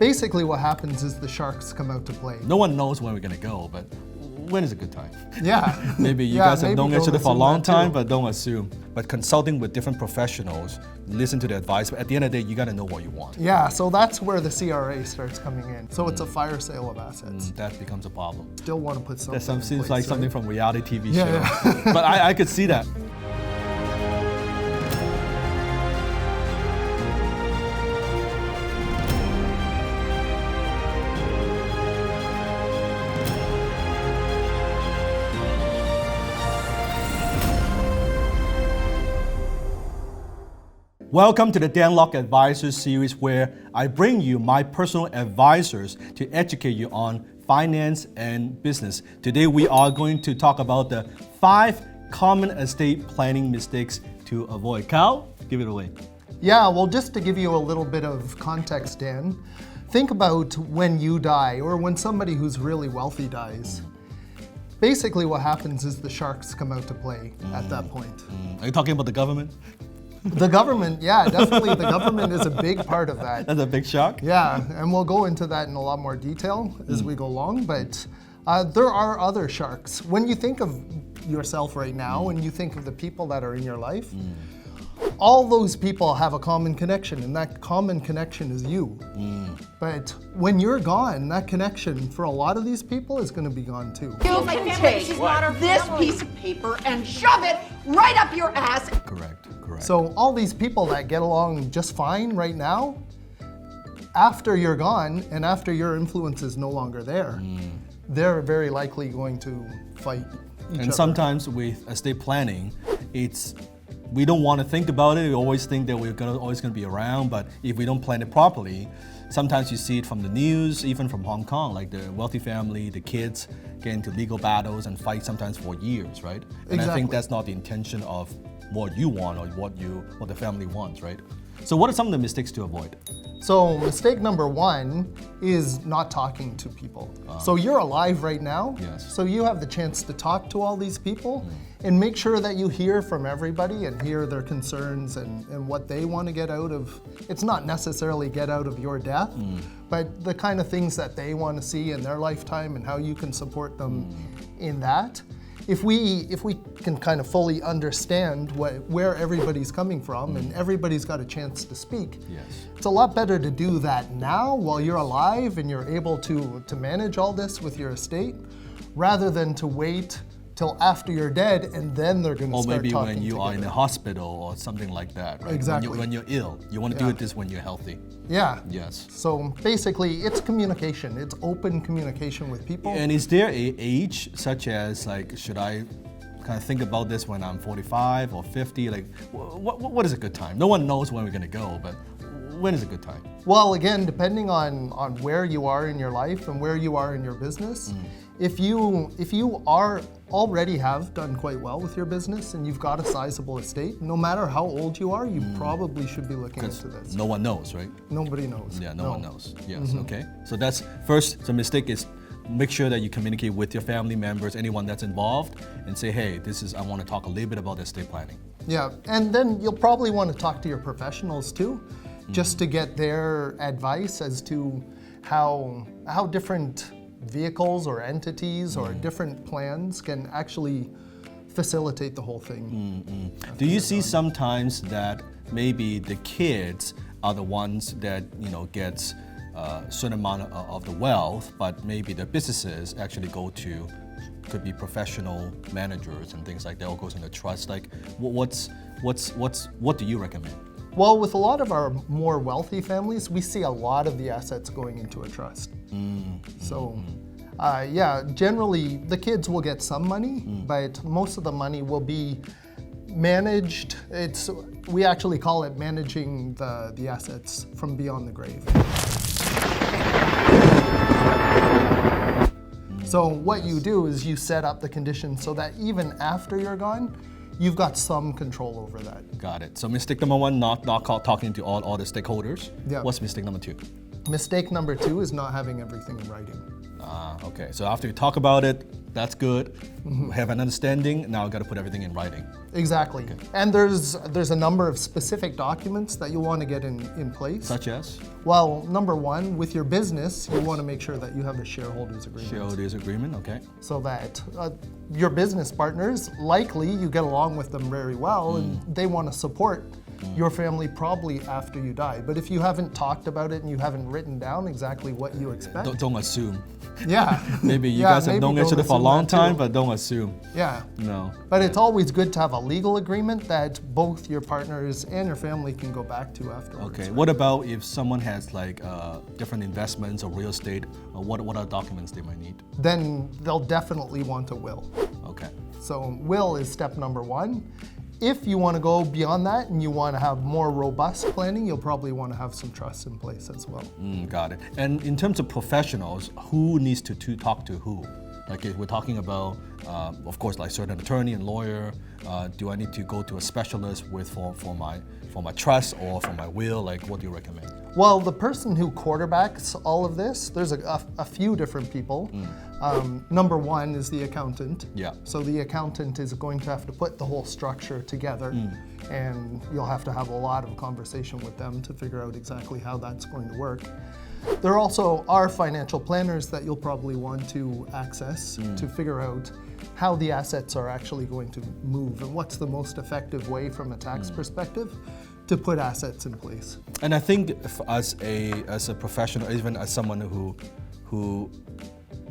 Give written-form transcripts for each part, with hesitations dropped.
Basically what happens is the sharks come out to play. No one knows when we're gonna go, but when is a good time? Yeah. Maybe you guys have known each other for a long time, but don't assume. But consulting with different professionals, listen to the advice, but at the end of the day, you gotta know what you want. Yeah, so that's where the CRA starts coming in. So it's a fire sale of assets. That becomes a problem. Still want to put something That seems place, like right? something from a reality TV Yeah, show. yeah. But I could see that. Welcome to the Dan Lok Advisors series, where I bring you my personal advisors to educate you on finance and business. Today we are going to talk about the 5 common estate planning mistakes to avoid. Kyle, give it away. Yeah, well, just to give you a little bit of context, Dan, think about when you die or when somebody who's really wealthy dies. Basically what happens is the sharks come out to play at that point. Are you talking about the government? The government, yeah, definitely the government is a big part of that. That's a big shock. Yeah, and we'll go into that in a lot more detail as we go along, but there are other sharks. When you think of yourself right now and you think of the people that are in your life, all those people have a common connection, and that common connection is you. But when you're gone, that connection for a lot of these people is going to be gone too. You can take this piece of paper and shove it right up your ass. Correct. So all these people that get along just fine right now, after you're gone and after your influence is no longer there, they're very likely going to fight each other. And sometimes with estate planning, we don't want to think about it. We always think that we're always going to be around, but if we don't plan it properly, sometimes you see it from the news, even from Hong Kong, like the wealthy family, the kids get into legal battles and fight sometimes for years, right? And I think that's not the intention of what you want or what the family wants, right? So what are some of the mistakes to avoid? So mistake number 1 is not talking to people. So you're alive right now, so you have the chance to talk to all these people and make sure that you hear from everybody and hear their concerns and what they want to get out of. It's not necessarily get out of your death, but the kind of things that they want to see in their lifetime and how you can support them in that. If we can kind of fully understand where everybody's coming from and everybody's got a chance to speak, it's a lot better to do that now while you're alive and you're able to manage all this with your estate, rather than to wait till after you're dead and then they're going to start talking. Or maybe when you are in together. a hospital or something like that, right? Exactly. When you're ill, you want to do this when you're healthy. Yeah. Yes. So basically, it's communication. It's open communication with people. And is there a age such as, like, should I kind of think about this when I'm 45 or 50? Like, what is a good time? No one knows when we're going to go, but when is a good time? Well, again, depending on where you are in your life and where you are in your business, if you are already have done quite well with your business and you've got a sizable estate, no matter how old you are, you probably should be looking into this. No one knows, right? Nobody knows. Yeah, no one knows. Yes, okay. So that's first, the mistake is make sure that you communicate with your family members, anyone that's involved, and say, hey, I want to talk a little bit about estate planning. Yeah, and then you'll probably want to talk to your professionals too, just to get their advice as to how different vehicles or entities or different plans can actually facilitate the whole thing. Do you see sometimes that maybe the kids are the ones that gets a certain amount of the wealth, but maybe the businesses actually could be professional managers and things like that, or goes in a trust? Like, what do you recommend? Well, with a lot of our more wealthy families, we see a lot of the assets going into a trust. Yeah, generally the kids will get some money, but most of the money will be managed. We actually call it managing the assets from beyond the grave. So what you do is you set up the conditions so that even after you're gone, you've got some control over that. Got it. So mistake number 1, not talking to all the stakeholders. Yeah. What's mistake number 2? Mistake number 2 is not having everything in writing. Okay. So after you talk about it, that's good. We have an understanding. Now I got to put everything in writing. Exactly. Okay. And there's a number of specific documents that you'll want to get in place. Such as? Well, number one, with your business, you want to make sure that you have a shareholders agreement. Shareholders agreement, okay. So that your business partners, likely you get along with them very well and they want to support your family probably after you die. But if you haven't talked about it and you haven't written down exactly what you expect. Don't assume. Yeah. Maybe you guys have known each other for a long time, but don't assume. Yeah. No. But it's always good to have a legal agreement that both your partners and your family can go back to afterwards. Okay. What about if someone has like different investments or real estate? What are documents they might need? Then they'll definitely want a will. Okay. So will is step number one. If you want to go beyond that and you want to have more robust planning, you'll probably want to have some trusts in place as well. Got it. And in terms of professionals, who needs to talk to who? Like if we're talking about, of course, like certain attorney and lawyer, do I need to go to a specialist for my trust or for my will? Like what do you recommend? Well, the person who quarterbacks all of this, there's a few different people. Number one is the accountant. Yeah. So the accountant is going to have to put the whole structure together and you'll have to have a lot of conversation with them to figure out exactly how that's going to work. There also are financial planners that you'll probably want to access to figure out how the assets are actually going to move and what's the most effective way from a tax perspective to put assets in place. And I think as a professional, even as someone who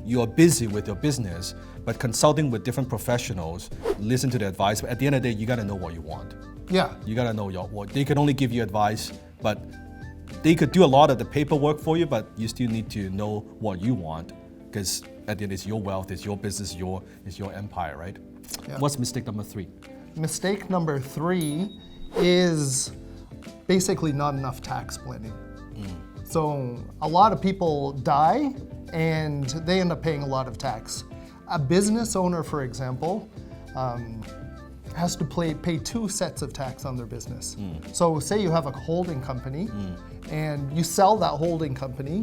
you are busy with your business, but consulting with different professionals, listen to their advice. But at the end of the day, you got to know what you want. Yeah. You got to know what they can only give you advice, but they could do a lot of the paperwork for you, but you still need to know what you want, because at the end, it's your wealth, it's your business, it's your empire, right? Yeah. What's mistake number 3? Mistake number 3 is basically not enough tax planning. So a lot of people die and they end up paying a lot of tax. A business owner, for example, has to pay 2 sets of tax on their business. So say you have a holding company and you sell that holding company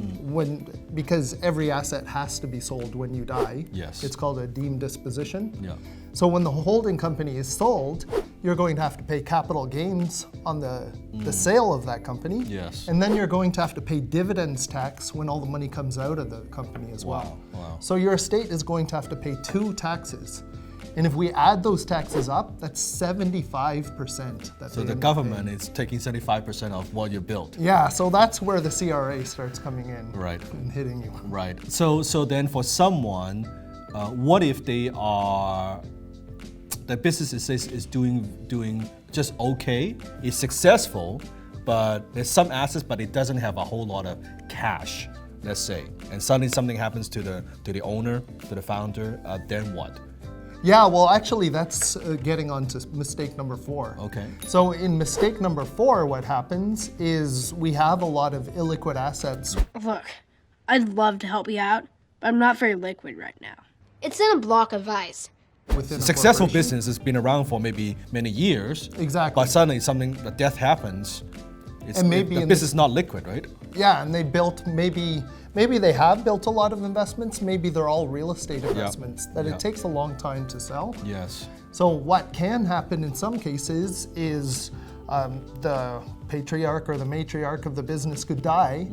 because every asset has to be sold when you die. Yes. It's called a deemed disposition. Yeah. So when the holding company is sold, you're going to have to pay capital gains on the sale of that company. Yes. And then you're going to have to pay dividends tax when all the money comes out of the company as well. Wow. So your estate is going to have to pay 2 taxes. And if we add those taxes up, that's 75%. So the government is taking 75% of what you built. Yeah, so that's where the CRA starts coming in. Right. And hitting you. Right. So then for someone, what if the business is doing just okay, is successful, but there's some assets, but it doesn't have a whole lot of cash, let's say, and suddenly something happens to the owner, to the founder, then what? Yeah, well, actually, that's getting on to mistake number 4. Okay. So in mistake number 4, what happens is we have a lot of illiquid assets. Look, I'd love to help you out, but I'm not very liquid right now. It's in a block of ice. Within a successful corporation. business has been around for maybe many years. Exactly. But suddenly the death happens. And maybe the business is not liquid, right? Yeah, and they built maybe they have built a lot of investments. Maybe they're all real estate investments that it takes a long time to sell. Yes. So what can happen in some cases is the patriarch or the matriarch of the business could die,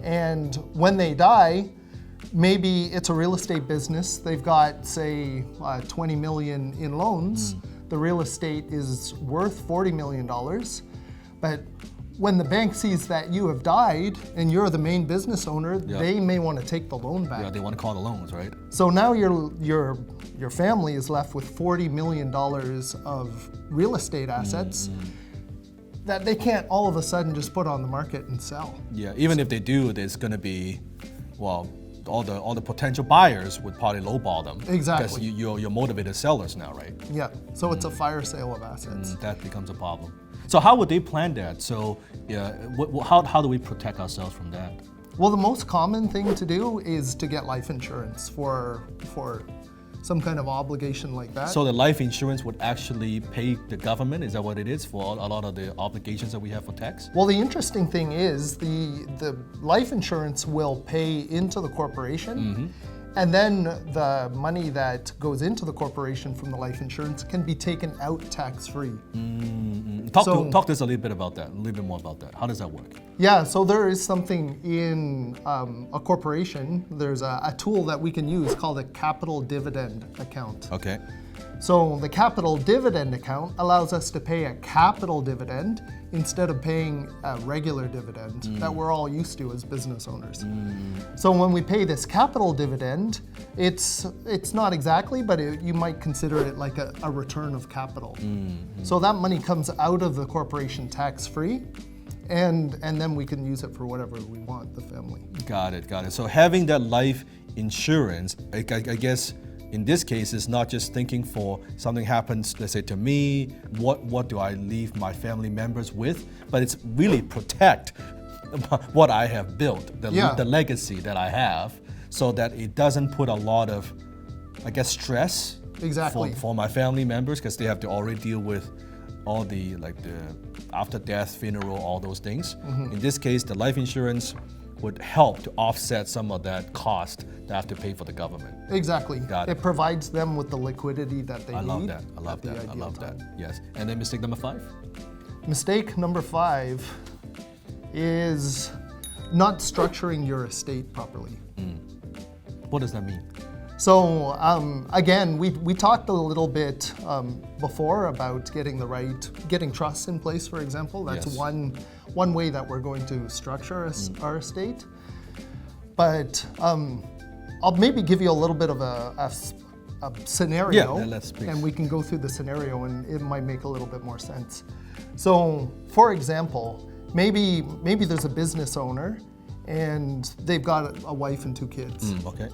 and when they die, maybe it's a real estate business. They've got, say, 20 million in loans. The real estate is worth $40 million, but when the bank sees that you have died and you're the main business owner, they may want to take the loan back. Yeah, they want to call the loans, right? So now your family is left with $40 million of real estate assets that they can't all of a sudden just put on the market and sell. Yeah, even if they do, there's going to be, well, all the potential buyers would probably lowball them. Exactly. Because you're motivated sellers now, right? Yeah, so it's a fire sale of assets. That becomes a problem. So how would they plan that? So how do we protect ourselves from that? Well, the most common thing to do is to get life insurance for some kind of obligation like that. So the life insurance would actually pay the government? Is that what it is for a lot of the obligations that we have for tax? Well, the interesting thing is the life insurance will pay into the corporation, And then the money that goes into the corporation from the life insurance can be taken out tax-free. Talk to us a little bit about that, a little bit more about that. How does that work? Yeah, so there is something in a corporation, there's a tool that we can use called a capital dividend account. Okay. So the capital dividend account allows us to pay a capital dividend instead of paying a regular dividend that we're all used to as business owners. So when we pay this capital dividend, it's not exactly, but you might consider it like a return of capital. So that money comes out of the corporation tax-free, and then we can use it for whatever we want, the family. Got it. So having that life insurance, I guess, in this case, it's not just thinking for something happens, let's say to me, what do I leave my family members with, but it's really protect what I have built, the legacy that I have, so that it doesn't put a lot of, I guess, stress for my family members, because they have to already deal with all the after death, funeral, all those things. In this case, the life insurance would help to offset some of that cost that I have to pay for the government. Exactly. Got it. It provides them with the liquidity that they need. I love that. Yes. And then mistake number 5? Mistake number 5 is not structuring your estate properly. What does that mean? So again, we talked a little bit before about getting trusts in place, for example. That's one way that we're going to structure our estate. But I'll maybe give you a little bit of a scenario, and we can go through the scenario, and it might make a little bit more sense. So, for example, maybe there's a business owner, and they've got a wife and 2 kids. Okay.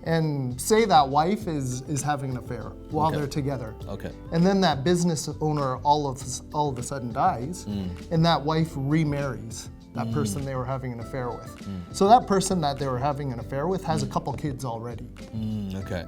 And say that wife is having an affair while they're together. Okay. And then that business owner all of a sudden dies, and that wife remarries that person they were having an affair with. So that person that they were having an affair with has a couple kids already. Okay.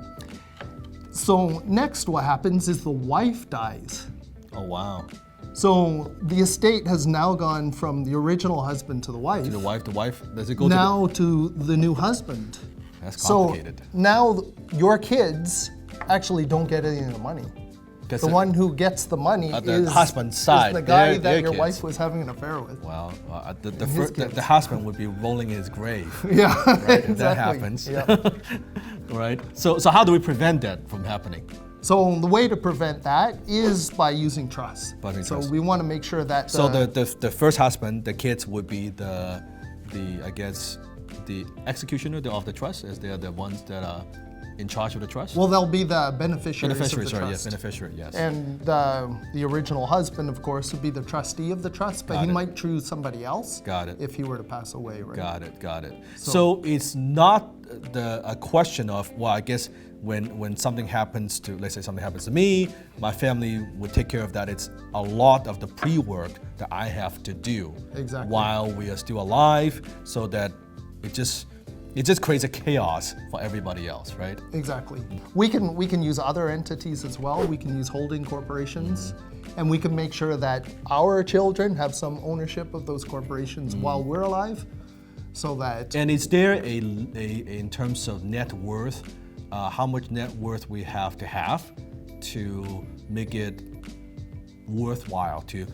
So next what happens is the wife dies. Oh, wow. So the estate has now gone from the original husband to the wife. To the wife, does it go now to the new husband. That's complicated. So now your kids actually don't get any of the money. The one who gets the money the husband's side, is the guy that your kids. wife was having an affair with. Well, the husband would be rolling in his grave. Yeah, right, exactly. If that happens. Yeah. Right. So how do we prevent that from happening? So the way to prevent that is by using trust. So we want to make sure that. So the first husband, the kids would be the I guess the executioner of the trust, as they are the ones that are in charge of the trust? Well, they'll be the beneficiaries of the trust. Yes, beneficiary, yes. And the original husband, of course, would be the trustee of the trust, but he might choose somebody else. If he were to pass away, right? Got it. So it's not a question of, well, I guess when something happens to, let's say something happens to me, my family would take care of that. It's a lot of the pre-work that I have to do while we are still alive, so that it just creates a chaos for everybody else, right? Exactly. We can use other entities as well. We can use holding corporations, and we can make sure that our children have some ownership of those corporations while we're alive, so that. And is there in terms of net worth, how much net worth we have to make it worthwhile to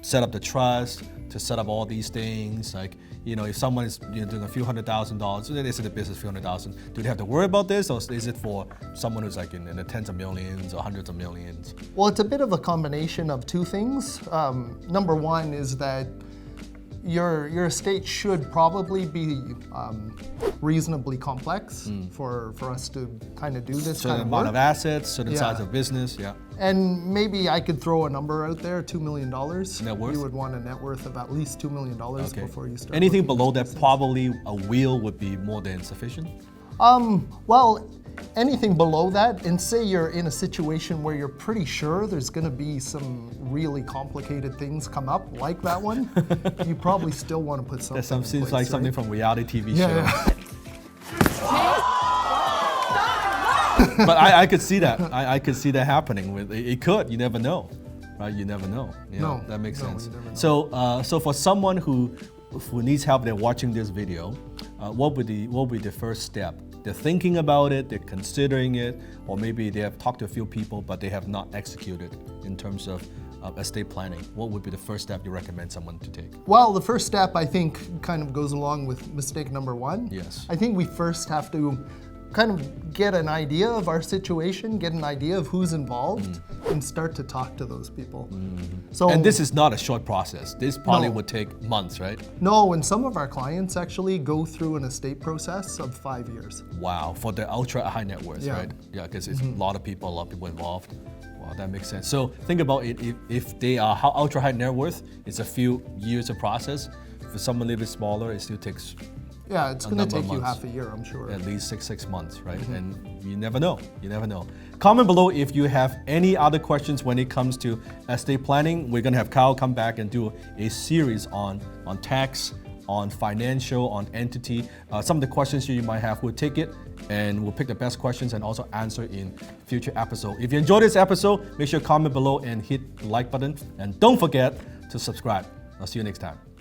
set up the trust, to set up all these things, like, you know, if someone is doing a few $100,000, they say the business $200,000, do they have to worry about this, or is it for someone who's like in the tens of millions or hundreds of millions? Well, it's a bit of a combination of two things. Number one is that your estate should probably be reasonably complex for us to kind of do this certain kind of amount work. of assets, certain size of business, And maybe I could throw a number out there, $2 million. Net worth? You would want a net worth of at least $2 million before you start. Anything below that, probably a will would be more than sufficient? Well, anything below that, and say you're in a situation where you're pretty sure there's going to be some really complicated things come up, like that one, you probably still want to put something in seems place, like something from a reality TV show. Yeah. But I could see that. I could see that happening. It could. You never know, right? You never know. No, that makes sense. you never know. So for someone who needs help, they're watching this video, what would be the first step they're thinking about it, they're considering it, or maybe they have talked to a few people, but they have not executed in terms of estate planning? What would be the first step you recommend someone to take? Well, the first step, I think, kind of goes along with mistake number one. Yes. I think we first have to kind of get an idea of our situation, get an idea of who's involved, and start to talk to those people. So, And this is not a short process. This probably would take months, right? no, and some of our clients actually go through an estate process of 5 years. Wow, for the ultra high net worth, Yeah. right? Yeah, because it's a lot of people involved. Wow, that makes sense. So think about it, if they are ultra high net worth, it's a few years of process. For someone a little bit smaller, it still takes Yeah, it's going to number of take you months. half a year, I'm sure. at least six months, right? And you never know. You never know. Comment below if you have any other questions when it comes to estate planning. We're gonna have Kyle come back and do a series on tax, on financial, on entity. Some of the questions you might have, we'll take it and we'll pick the best questions and also answer in future episode. If you enjoyed this episode, make sure to comment below and hit the like button. And don't forget to subscribe. I'll see you next time.